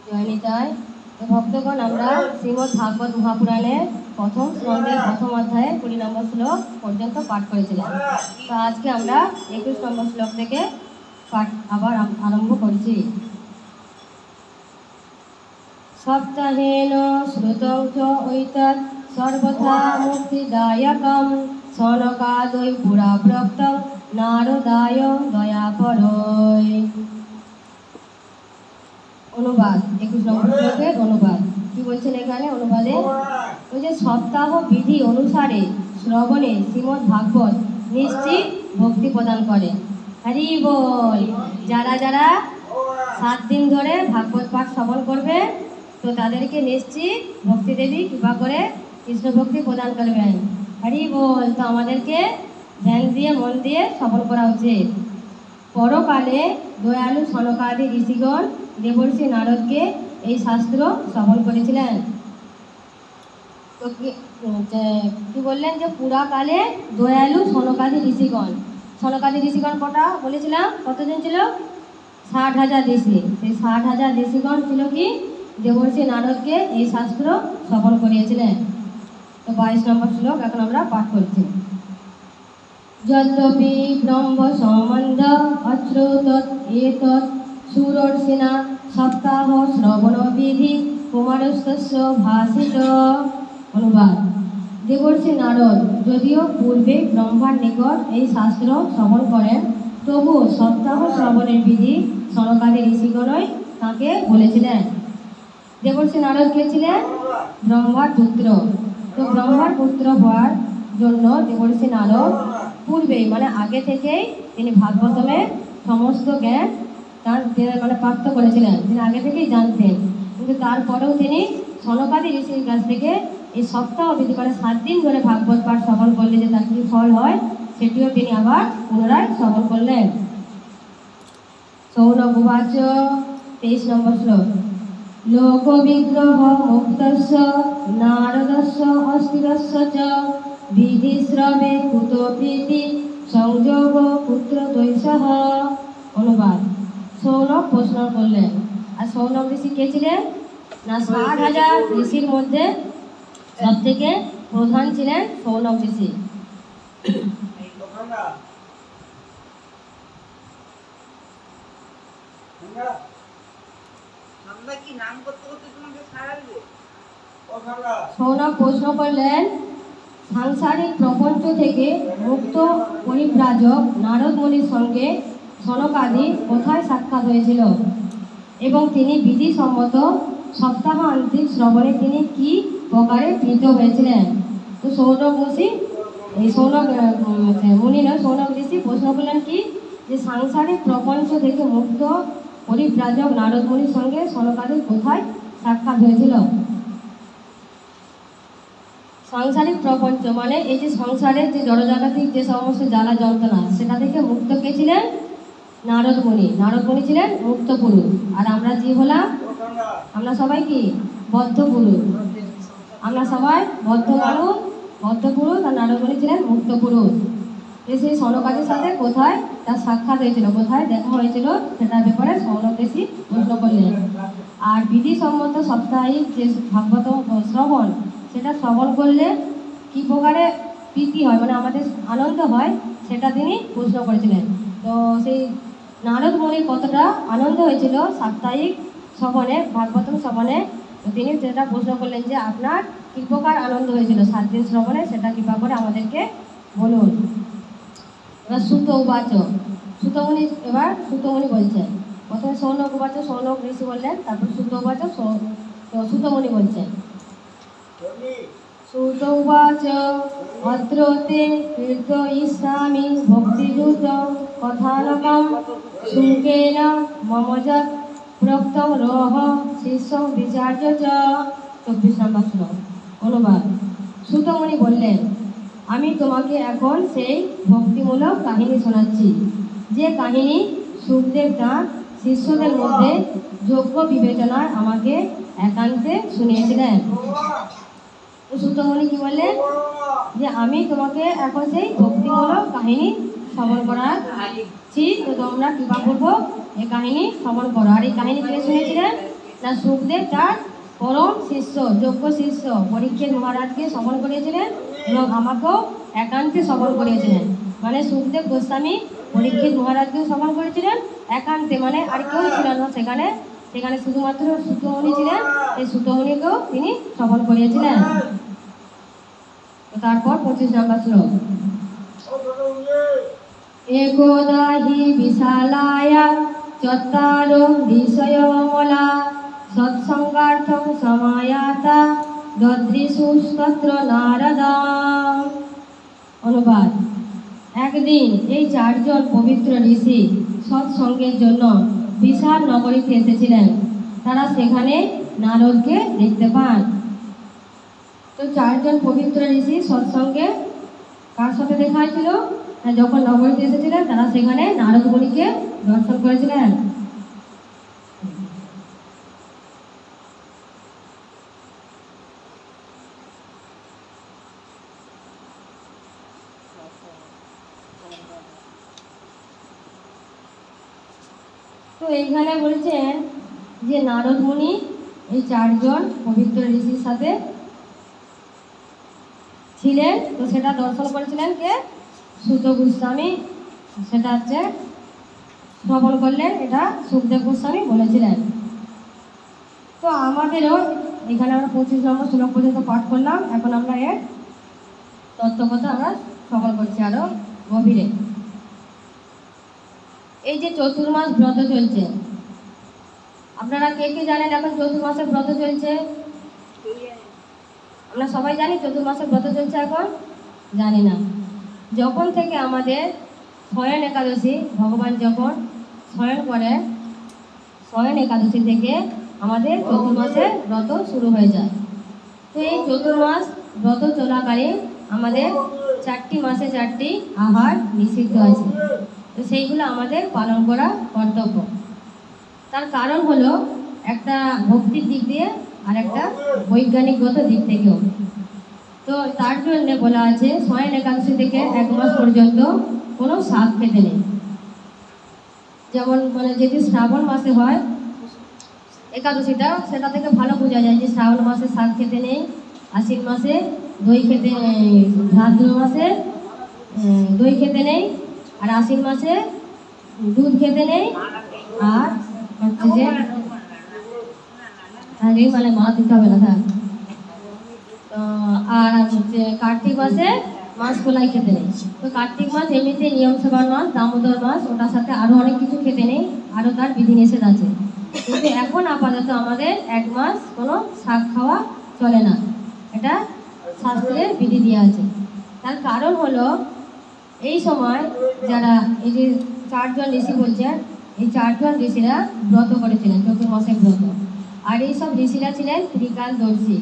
জয়নিতায়। তো ভক্তগণ, আমরা শ্রীমদ্ ভাগবত মহাপুরাণের প্রথম স্কন্ধের প্রথম অধ্যায়ে 20 নম্বর শ্লোক পর্যন্ত পাঠ করেছিলাম। তো আজকে আমরা 21 নম্বর শ্লোক থেকে পাঠ আবার আরম্ভ করছি। সপ্তাহেন শ্রুতং চ ঐতৎ সর্বথা মুক্তিদায়কং সনকাদৈ পুরা প্রক্তং নারদায় দয়াপরৈ। অনুবাদ, 21 নম্বর শ্লোকের অনুবাদ কি বলছেন এখানে অনুবাদে? ওই যে সপ্তাহ বিধি অনুসারে শ্রবণে শ্রীমদ্ ভাগবত নিশ্চিত ভক্তি প্রদান করে। হরি বল। যারা যারা 7 দিন ধরে ভাগবত পাঠ শ্রবণ করবে তো তাদেরকে নিশ্চিত ভক্তি দেবী কৃপা করে কৃষ্ণ ভক্তি প্রদান করবেন। হরি বল। তো আমাদেরকে ধ্যান দিয়ে মন দিয়ে শ্রবণ করা উচিত। পরকালে দয়ালু সনকাদি ঋষিগণ দেবর্ষি নারদকে এই শাস্ত্র শ্রবণ করেছিলেন। তো কি বললেন যে পুরাকালে দয়ালু সনকাদি ঋষিগণ। সনকাদি ঋষিগণ কটা বলেছিলাম? কতজন ছিল? 60,000 ঋষি। সেই 60,000 ঋষিগণ ছিল কি দেবর্ষি নারদকে এই শাস্ত্র শ্রবণ করিয়েছিলেন। তো 22 নম্বর শ্লোক এখন আমরা পাঠ করছি। যদ্যপি ব্রহ্ম সম্বন্ধ অশ্রুতৎ এতৎ সুরর্ষিণা সপ্তাহ শ্রবণ বিধি কুমারস্তস্য ভাষিত। অনুবাদ, দেবর্ষি নারদ যদিও পূর্বে ব্রহ্মার নিকট এই শাস্ত্র শ্রবণ করেন, তবুও সপ্তাহ শ্রবণের বিধি সনকাদি ঋষিগণই তাঁকে বলেছিলেন। দেবর্ষি নারদ কে ছিলেন? ব্রহ্মার পুত্র। তো ব্রহ্মার পুত্র হওয়ার জন্য দেবর্ষি নারদ পূর্বেই মানে আগে থেকেই তিনি ভাগবতমের সমস্ত জ্ঞান তার মানে প্রাপ্ত করেছিলেন। তিনি আগে থেকেই জানতেন, কিন্তু তারপরেও তিনি সনকাদি ঋষির কাছ থেকে এই সপ্তাহ বিধি মানে 7 দিন ধরে ভাগবত পাঠ শ্রবণ করলে যে তার কী ফল হয় সেটিও তিনি আবার পুনরায় শ্রবণ করলেন। সৌনক উবাচ। 23 নম্বর শ্লোক। লোক বিগ্রহ মুক্তস্য নারদস্য অস্থিরস্য চ বিধি শ্রবে কুত প্রীতি সংযোগ পুত্র দৈসহ। অনুবাদ, সৌনক প্রশ্ন করলেন। আর সৌনক ঋষি কে ছিলেন? না 60,000 ঋষির মধ্যে সব থেকে প্রধান ছিলেন সৌনক ঋষি। সৌনক প্রশ্ন করলেন, সাংসারিক প্রপঞ্চ থেকে মুক্ত পরিব্রাজক নারদ মুনির সঙ্গে সনকাদি কোথায় সাক্ষাৎ হয়েছিল এবং তিনি বিধিসম্মত সপ্তাহান্তিক শ্রবণে তিনি কি প্রকারে প্রীত হয়েছিলেন? তো সৌনক ঋষি এই সৌনক মুনি নয় সৌনক ঋষি প্রশ্ন করলেন কি যে সাংসারিক প্রপঞ্চ থেকে মুক্ত পরিব্রাজক নারদ মুনির সঙ্গে সনকাদির কোথায় সাক্ষাৎ হয়েছিল। সাংসারিক প্রপঞ্চ মানে এই যে সংসারের যে জড়জাগতিক যে সমস্ত জ্বালা যন্ত্রণা সেটা থেকে মুক্ত কে ছিলেন? নারদ মুনি। নারদ মুনি ছিলেন মুক্ত পুরুষ। আর আমরা যে হলাম, আমরা সবাই কি বদ্ধ পুরুষ। আমরা সবাই বদ্ধ মানুষ, বদ্ধ পুরুষ। আর নারদ মুনি ছিলেন মুক্ত পুরুষ। সেই সনকাদির সাথে কোথায় তার সাক্ষাৎ হয়েছিল, কোথায় দেখা হয়েছিল সেটার ব্যাপারে সৌনক ঋষি প্রশ্ন করলেন। আর বিধিসম্মত সাপ্তাহিক যে ভাগবত শ্রবণ সেটা শ্রবণ করলে কী প্রকারে প্রীতি হয় মানে আমাদের আনন্দ হয় সেটা তিনি প্রশ্ন করেছিলেন। তো সেই নারদ মুনির কতটা আনন্দ হয়েছিল সাপ্তাহিক শ্রবণে ভাগবতম শ্রবণে, তিনি সেটা প্রশ্ন করলেন যে আপনার কী প্রকার আনন্দ হয়েছিল 7 দিন শ্রবণে সেটা কৃপা করে আমাদেরকে বলুন। এবার সুত উবাচ। সুতমুনি এবার সুতমুনি বলছেন। প্রথমে সৌনক উবাচ সৌনক ঋষি বললেন, তারপর সুত উবাচ সুতমুনি বলছেন। সুত উবাচ অত্রতে কীর্তয়িষ্যামি ভক্তিযুত কথানকং শুকেন মম যৎ প্রক্তং রহ শিষ্য বিচার্য চ। 24 নম্বর শ্লোক। অনুবাদ, সুতমুনি বললেন, আমি তোমাকে এখন সেই ভক্তিমূলক কাহিনী শোনাচ্ছি যে কাহিনী সুখদেব তাঁর শিষ্যদের মধ্যে যোগ্য বিবেচনায় আমাকে একান্তে শুনিয়েছিলেন। সুতমুনি কি বললেন যে আমি তোমাকে এখন সেই ভক্তিমূলক কাহিনী শ্রবণ করাচ্ছি, তো তোমরা কৃপা করবো এই কাহিনী শ্রবণ করো। আর এই কাহিনী কে শুনেছিলেন না সুখদেব তার পরম শিষ্য যোগ্য শিষ্য পরীক্ষিত মহারাজকে শ্রবণ করিয়েছিলেন এবং আমাকেও একান্তে শ্রবণ করিয়েছিলেন। মানে সুখদেব গোস্বামী পরীক্ষিত মহারাজকেও শ্রবণ করেছিলেন একান্তে, মানে আর কেউ ছিল না সেখানে, সেখানে শুধুমাত্র সুতমণি ছিলেন, সেই সুতমণিকেও তিনি শ্রবণ করিয়েছিলেন। তারপর 25 নম্বর শ্লোক। একদা হি বিশালায়া চত্বারো ঋষয়মলা সৎসঙ্গার্থং সমায়াতা দদৃশুস্তত্র নারদা। অনুবাদ। একদিন এই 4 জন পবিত্র ঋষি সৎসঙ্গের জন্য বিশাল নগরীতে এসেছিলেন। তারা সেখানে নারদকে দেখতে পান। তো 4 জন পবিত্র ঋষি সৎসঙ্গে কার সাথে দেখা হয়েছিল? যখন নগরীতে এসেছিলেন তারা সেখানে নারদ মুনিকে দর্শন করেছিলেন। তো এইখানে বলছেন যে নারদ মুনি এই 4 জন পবিত্র ঋষির সাথে ছিলেন। তো সেটা দর্শন করেছিলেন কে? সুত গোস্বামী। সেটা হচ্ছে শ্রবণ করলেন, এটা সুখদেব গোস্বামী বলেছিলেন। তো আমাদেরও এখানে আমরা 25 নম্বর শ্লোক পর্যন্ত পাঠ করলাম। এখন আমরা এর তত্ত্বকথা আমরা শ্রবণ করছি আরো গভীরে। এই যে চতুর্মাস ব্রত চলছে, আপনারা কে কে জানেন এখন চতুর্মাসের ব্রত চলছে? আমরা সবাই জানি চতুর্মাসের ব্রত চলছে এখন? জানি না। যখন থেকে আমাদের শয়ন একাদশী, ভগবান যখন শয়ন করে, শয়ন একাদশী থেকে আমাদের চতুর্মাসের ব্রত শুরু হয়ে যায়। তো এই চতুর্মাস ব্রত চলাকালীন আমাদের 4টি মাসে 4টি আহার নিষিদ্ধ আছে। তো সেইগুলো আমাদের পালন করা কর্তব্য। তার কারণ হলো একটা ভক্তির দিক দিয়ে আর একটা বৈজ্ঞানিকগত দিক থেকেও। তো তার জন্য বলা আছে শয়ন একাদশী থেকে 1 মাস পর্যন্ত কোনো শাক খেতে নেই। যেমন মানে যেটি শ্রাবণ মাসে হয় একাদশীটা, সেটা থেকে ভালো বোঝা যায় যে শ্রাবণ মাসে শাক খেতে নেই, আশ্বিন মাসে দই খেতে, ভাদ্র মাসে দই খেতে নেই, আর আশ্বিন মাসে দুধ খেতে নেই, আর হচ্ছে যে মানে মাছ দিতে হবে না। থাক। তো আর হচ্ছে কার্তিক মাসে মাছ কলাই খেতে নেই। তো কার্তিক মাস এমনিতে নিয়ম সেবার মাস, দামোদর মাস, ওটার সাথে আরও অনেক কিছু খেতে নেই, আরও তার বিধিনিষেধ আছে। কিন্তু এখন আপাতত আমাদের 1 মাস কোনো শাক খাওয়া চলে না, এটা শাস্ত্রের বিধি দেওয়া আছে। তার কারণ হলো এই সময় যারা এই যে 4 জন ঋষি বলছেন, এই 4 জন ঋষিরা ব্রত করেছিলেন, চতুর্মাসের ব্রত। আর এই সব ঋষিরা ছিলেন ত্রিকালদর্শী।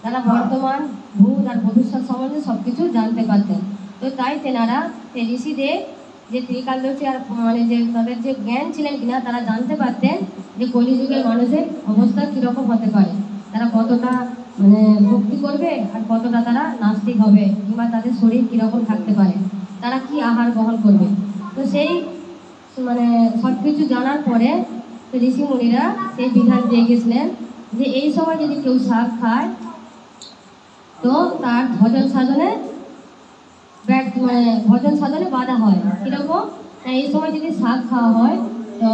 তারা বর্তমান ভূত আর ভবিষ্যৎ সম্বন্ধে সব কিছু জানতে পারতেন। তো তাই তেনারা সেই ঋষিদের যে ত্রিকালদর্শী আর মানে যে তাদের যে জ্ঞান ছিলেন কিনা, তারা জানতে পারতেন যে কলিযুগের মানুষের অবস্থা কীরকম হতে পারে, তারা কতটা মানে ভক্তি করবে আর কতটা তারা নাস্তিক হবে, কিংবা তাদের শরীর কীরকম থাকতে পারে, তারা কি আহার গ্রহণ করবে। তো সেই মানে সব কিছু জানার পরে ঋষিমুনিরা সেই বিধান দিয়ে গেছিলেন যে এই সময় যদি কেউ শাক খায় তো তার ভজন সাধনে ভজন সাধনে বাধা হয়। কীরকম? এই সময় যদি শাক খাওয়া হয় তো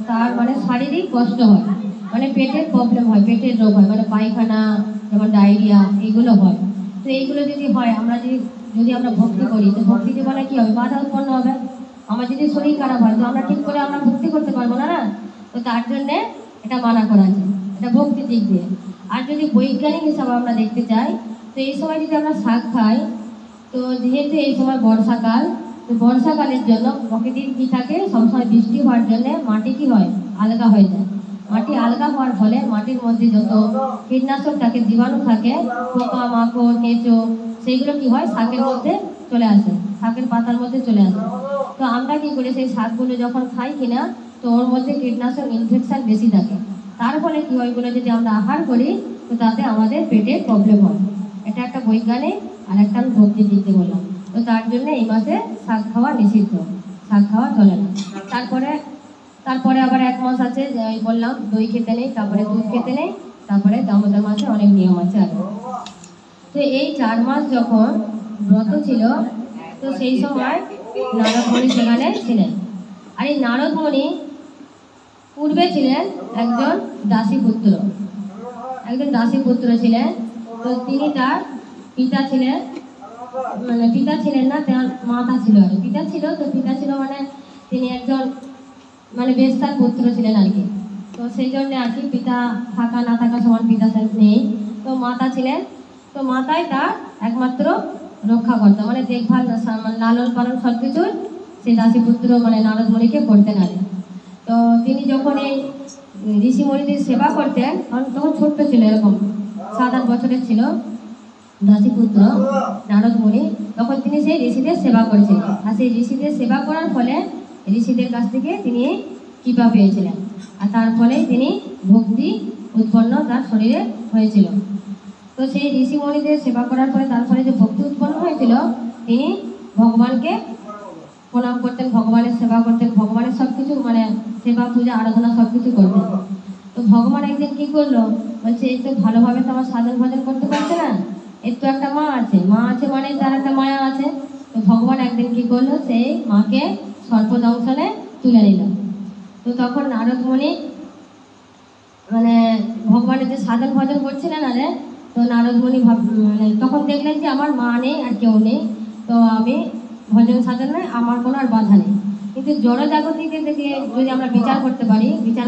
তার মানে শারীরিক কষ্ট হয়, মানে পেটের প্রবলেম হয়, পেটের রোগ হয়, মানে পায়খানা, যেমন ডায়রিয়া, এইগুলো হয়। তো এইগুলো যদি হয়, আমরা যদি আমরা ভক্তি করি, তো ভক্তি জীবনে কী হবে? বাধা উৎপন্ন হবে। আমার যদি শরীর খারাপ হয় তো আমরা ঠিক করে আমরা ভক্তি করতে পারবো না। তো তার জন্যে এটা মানা করা আছে, এটা ভক্তির দিক দিয়ে। আর যদি বৈজ্ঞানিক হিসাবে আমরা দেখতে চাই, তো এই সময় যদি আমরা শাক খাই, তো যেহেতু এই সময় বর্ষাকাল, তো বর্ষাকালের জন্য প্রকৃতির কী থাকে, সবসময় বৃষ্টি হওয়ার জন্য মাটি কী হয়? আলগা হয়ে যায়। মাটি আলগা হওয়ার ফলে মাটির মধ্যে যত কীটনাশক থাকে, জীবাণু থাকে, পোকা মাকড় কেঁচো, সেইগুলো কী হয়? শাকের মধ্যে চলে আসে, শাকের পাতার মধ্যে চলে আসে। তো আমরা কী করি, সেই শাকগুলো যখন খাই কিনা, তো ওর মধ্যে কীটনাশক ইনফেকশান বেশি থাকে। তার ফলে কী হয়, ওইগুলো যদি আমরা আহার করি তো তাতে আমাদের পেটের প্রবলেম হয়। এটা একটা বৈজ্ঞানিক, আর একটা আমি ভক্তির দিক দিয়ে বললাম। তো তার জন্য এই মাসে শাক খাওয়া নিষিদ্ধ, শাক খাওয়া চলে না। তারপরে আবার 1 মাস আছে, ওই বললাম দই খেতে নেই, তারপরে দুধ খেতে নেই, তারপরে দামোদর মাসে অনেক নিয়ম আছে আর। তো এই 4 মাস যখন ব্রত ছিল, তো সেই সময় নারদমণি সেখানে ছিলেন। আর এই নারদমণি পূর্বে ছিলেন একজন দাসীপুত্র ছিলেন। তো তিনি তার পিতা ছিলেন, মানে পিতা ছিলেন না, তার মাতা ছিল আর পিতা ছিল মানে তিনি একজন মানে বেশ্যার পুত্র ছিলেন আর কি। তো সেই জন্য আর কি পিতা থাকা না থাকা সমান পিতা নেই, তো মাতা ছিলেন। তো মাতাই তার একমাত্র রক্ষাকর্তা, মানে দেখভাল লালন পালন সব কিছু সেই দাসীপুত্র মানে নারদমণিকে করতেন আর। তো তিনি যখন এই ঋষিমণিদের সেবা করতেন, তখন ছোট্ট ছিল, এরকম 7-8 বছরের ছিল দাসীপুত্র নারদমণি, তখন তিনি সেই ঋষিদের সেবা করেছিলেন। আর সেই ঋষিদের সেবা করার ফলে ঋষিদের কাছ থেকে তিনি কৃপা পেয়েছিলেন, আর তার ফলে তিনি ভক্তি উৎপন্ন তার শরীরে হয়েছিল। তো সেই ঋষিমণিদের সেবা করার পরে তার ফলে যে ভক্তি উৎপন্ন হয়েছিল, তিনি ভগবানকে প্রণাম করতেন, ভগবানের সেবা করতেন, ভগবানের সব কিছু মানে সেবা পূজা আরাধনা সব কিছু করতেন। তো ভগবান একদিন কি করলো, বলছে এই তো ভালোভাবে তো আমার সাধন ভজন করতে পারছে না, এর তো একটা মা আছে মানে তার একটা মায়া আছে। তো ভগবান একদিন কি করলো, সেই মাকে সর্পদংশনে তুলে নিল। তো তখন নারদমণি মানে ভগবানের যে সাধন ভজন করছিলেন আরে, তো নারদমণি মানে তখন দেখলেন যে আমার মা নেই আর কেউ নেই, তো আমি ভজন সাধনে আমার কোনো আর বাধা নেই। কিন্তু জড়জাগতিকে দেখে যদি আমরা বিচার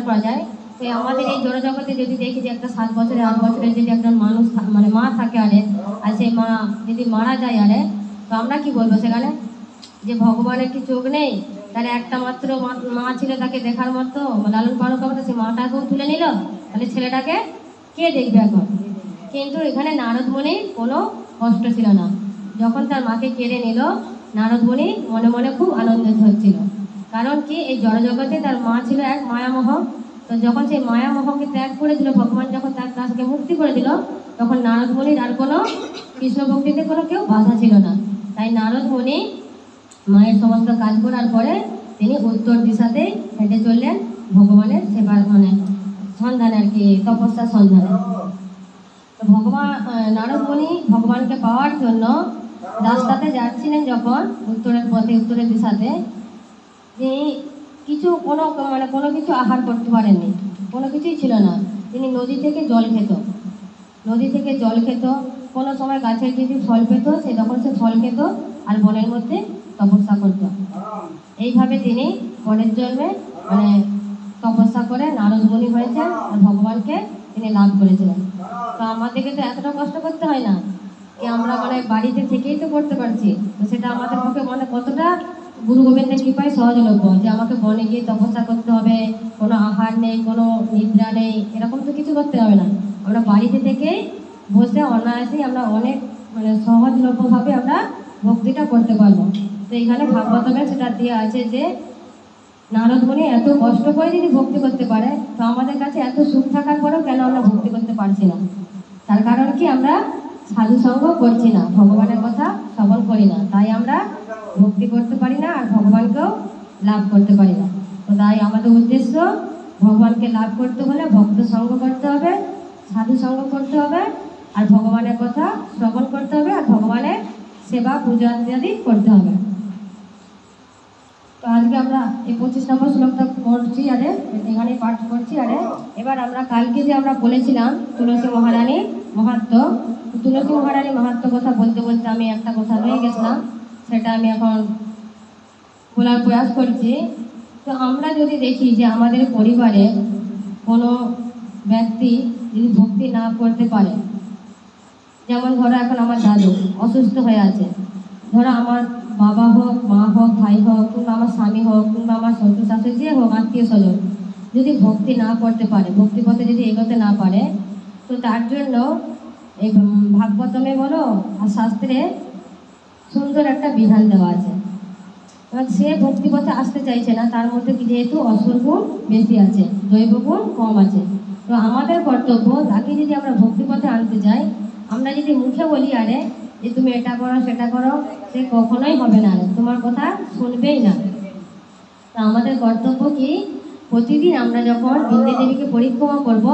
করা যায়, তো আমাদের এই জড়জগতে যদি দেখি যে একটা 7 বছরের 8 বছরের যদি একজন মানুষ মানে মা থাকে আরে, আর সেই মা যদি মারা যায় আরে, তো আমরা কি বলবো সেখানে, যে ভগবানের কি চোখ নেই? তাহলে একটা মাত্র মা ছিল, তাকে দেখার মতো লালন পালন করতে, সেই মাটাকেও তুলে নিল, তাহলে ছেলেটাকে কে দেখবে এখন? কিন্তু এখানে নারদমণির কোনো কষ্ট ছিল না। যখন তার মাকে কেড়ে নিল, নারদমণি মনে মনে খুব আনন্দিত হচ্ছিল। কারণ কি, এই জড়জগতে তার মা ছিল এক মায়ামোহ। তো যখন সেই মায়ামোহকে ত্যাগ করে দিল ভগবান, যখন তার কাছকে মুক্তি করে দিল, তখন নারদমণির আর কোনো কৃষ্ণ ভক্তিতে কোনো কেউ বাধা ছিল না। তাই নারদমণি মায়ের সমস্ত কাজ করার পরে তিনি উত্তর দিশাতে হেঁটে চললেন ভগবানের সেবার মানে সন্ধানে আর কি, তপস্যার সন্ধানে। তো নারদমণি ভগবানকে পাওয়ার জন্য রাস্তাতে যাচ্ছিলেন, যখন উত্তরের দিশাতে, তিনি কোনো কিছু আহার করতে পারেননি, কোনো কিছুই ছিল না। তিনি নদী থেকে জল খেত, কোনো সময় গাছের যদি ফল পেত তখন সে ফল খেত, আর বনের মধ্যে তপস্যা করত। এইভাবে তিনি পরের জন্মে মানে তপস্যা করে নারদমণি হয়েছেন, আর ভগবানকে তিনি লাভ করেছিলেন। তো আমাদেরকে তো এতটা কষ্ট করতে হয় না, কি আমরা মানে বাড়িতে থেকেই তো করতে পারছি। তো সেটা আমাদের পক্ষে মানে কতটা গুরু গোবিন্দের কৃপায় সহজলভ্য, যে আমাকে বনে গিয়ে তপস্যা করতে হবে, কোনো আহার নেই, কোনো নিদ্রা নেই, এরকম তো কিছু করতে হবে না। আমরা বাড়িতে থেকেই বসে অনায়াসেই আমরা অনেক মানে সহজলভ্যভাবে আমরা ভক্তিটা করতে পারবো। তো এখানে ভাগবতমে সেটা দেওয়া আছে যে নারদমণি এত কষ্ট করে যদি ভক্তি করতে পারে, তো আমাদের কাছে এত সুখ থাকার পরেও কেন আমরা ভক্তি করতে পারছি না? তার কারণ কি, আমরা সাধুসঙ্গ করছি না, ভগবানের কথা শ্রবণ করি না, তাই আমরা ভক্তি করতে পারি না, আর ভগবানকেও লাভ করতে পারি না। তো তাই আমাদের উদ্দেশ্য, ভগবানকে লাভ করতে হলে ভক্ত সঙ্গ করতে হবে, সাধু সঙ্গ করতে হবে, আর ভগবানের কথা শ্রবণ করতে হবে, আর ভগবানের সেবা পূজা ইত্যাদি করতে হবে। তো আজকে আমরা এই 25 নম্বর শ্লোকটা পড়ছি, আরে এখানে পাঠ করছি। আরে এবার আমরা কালকে যে আমরা বলেছিলাম তুলসী মহারানীর মাহাত্ম্য, তুলসী মহারানীর মাহাত্ম্য কথা বলতে বলতে আমি একটা কথা রয়ে গেছিলাম, সেটা আমি এখন বলার প্রয়াস করছি। তো আমরা যদি দেখি যে আমাদের পরিবারে কোনো ব্যক্তি যদি ভক্তি না করতে পারে, যেমন ধরো এখন আমার দাদু অসুস্থ হয়ে আছে, ধরো আমার বাবা হোক, মা হোক, ভাই হোক, কিংবা আমার স্বামী হোক, কিংবা আমার শ্বশুর শাশুড়ি যে হোক, আত্মীয় স্বজন যদি ভক্তি না করতে পারে, ভক্তিপথে যদি এগোতে না পারে, তো তার জন্য এই ভাগবতমে বলো আর শাস্ত্রে সুন্দর একটা বিধান দেওয়া আছে। এবার সে ভক্তিপথে আসতে চাইছে না, তার মধ্যে যেহেতু অসুর গুণ বেশি আছে, দৈব গুণ কম আছে, তো আমাদের কর্তব্য তাকে যদি আমরা ভক্তিপথে আনতে চাই, আমরা যদি মুখে বলি আরে যে তুমি এটা করো সেটা করো, সে কখনোই হবে না, তোমার কথা শুনবেই না। তা আমাদের কর্তব্য কি, প্রতিদিন আমরা যখন বিন্দু দেবীকে পরিক্রমা করব,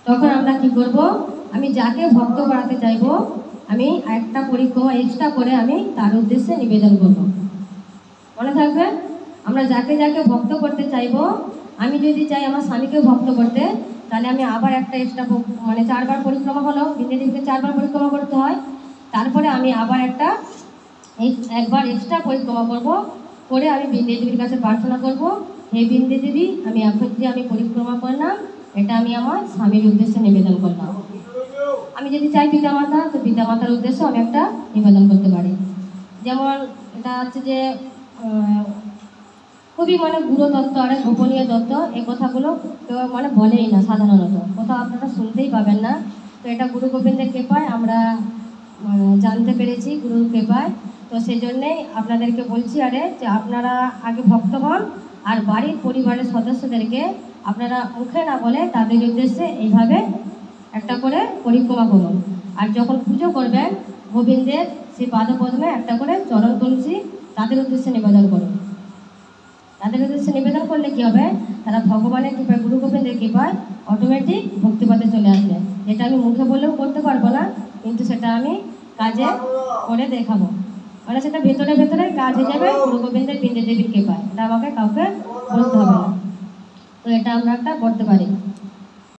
তখন আমরা কি করব, আমি যাকে ভক্ত করাতে চাইব, আমি একটা পরিক্রমা এক্সট্রা করে আমি তার উদ্দেশ্যে নিবেদন করব। মনে থাকবে, আমরা যাকে যাকে ভক্ত করতে চাইব, আমি যদি চাই আমার স্বামীকে ভক্ত করতে, তাহলে আমি আবার একটা এক্সট্রা, মানে 4 বার পরিক্রমা হলো, বিন্দু দেবীকে 4 বার পরিক্রমা করতে হয়। তারপরে আমি আবার একবার এক্সট্রা পরিক্রমা করব, করে আমি বিন্দু দেবীর কাছে প্রার্থনা করব, হে বিন্দু দেবী, আমি এখন যে আমি পরিক্রমা করলাম, এটা আমি আমার স্বামীর উদ্দেশ্যে নিবেদন করলাম। আমি যদি চাই পিতামাতা, তো পিতামাতার উদ্দেশ্যে আমি একটা নিবেদন করতে পারি। যেমন এটা হচ্ছে যে খুবই মানে গুরু তত্ত্ব আর গোপনীয় তত্ত্ব, এই কথাগুলো কেউ মানে বলেই না সাধারণত, কোথাও আপনারা শুনতেই পাবেন না। তো এটা গুরু গোবিন্দের কৃপায় আমরা জানতে পেরেছি, গুরুর কৃপায়। তো সেই জন্যেই আপনাদেরকে বলছি যে আপনারা আগে ভক্ত হন, আর বাড়ির পরিবারের সদস্যদেরকে আপনারা মুখে না বলে তাদের উদ্দেশ্যে এইভাবে একটা করে পরিক্রমা করুন। আর যখন পুজো করবেন গোবিন্দের সেই পাদপদ্মে একটা করে চরণ তুলসী তাদের উদ্দেশ্যে নিবেদন করুন। তাদের উদ্দেশ্যে নিবেদন করলে কি হবে, তারা ভগবানের কৃপায়, গুরু গোবিন্দের কৃপায় অটোমেটিক ভক্তিপথে চলে আসবে। যেটা আমি মুখে বললেও করতে পারবো না, কিন্তু সেটা আমি কাজে করে দেখাবো, মানে সেটা ভেতরে ভেতরে কাজ হয়ে যাবে গুরু গোবিন্দের বিন্দু দেবীর কৃপায়। এটা আমাকে কাউকে বলতে হবে না। তো এটা আমরা একটা করতে পারি।